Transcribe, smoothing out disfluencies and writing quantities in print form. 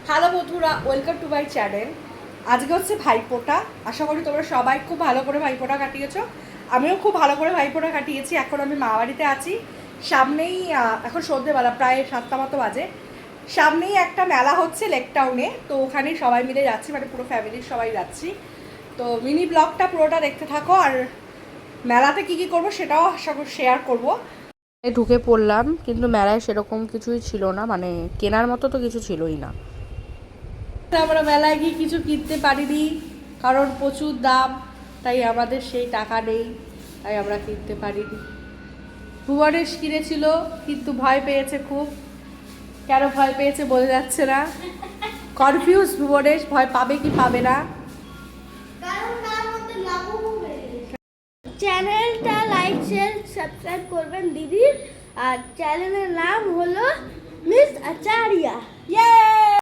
Hello বন্ধুরা, welcome to my channel. আজকে হচ্ছে ভাইফোঁটা। আশা করি তোমরা সবাই খুব ভালো করে ভাইফোঁটা কাটিয়েছো। আমিও খুব ভালো করে ভাইফোঁটা কাটিয়েছি। এখন আমি মামাবাড়িতে আছি। সামনেই এখন সন্ধ্যেবেলা প্রায় 7টা মতো বাজে। সামনেই একটা মেলা হচ্ছে লেক টাউনে, তো ওখানে সবাই মিলে যাচ্ছি, মানে পুরো ফ্যামিলির সবাই যাচ্ছি। তো মিনি ব্লগটা পুরোটা দেখতে থাকো, আর মেলাতে কী কী করবো সেটাও আশা করি শেয়ার করবো। ঢুকে পড়লাম, কিন্তু মেলায় সেরকম কিছুই ছিল না, মানে কেনার মতো তো কিছু ছিলই না। আমরা মেলায় গিয়ে কিছু কিনতে পারিনি, কারণ প্রচুর দাম, তাই আমাদের সেই টাকা নেই, তাই আমরা কিনতে পারিনি। ভুবনেশ কিনেছিল, কিন্তু ভয় পেয়েছে খুব। কেন ভয় পেয়েছে বোঝা যাচ্ছে না। কনফিউজ ভুবনেশ, ভয় পাবে কি পাবে না। চ্যানেলটা লাইক শেয়ার সাবস্ক্রাইব করবেন দিদি। আর চ্যানেলের নাম হলো মিস আচারিয়া। ইয়ে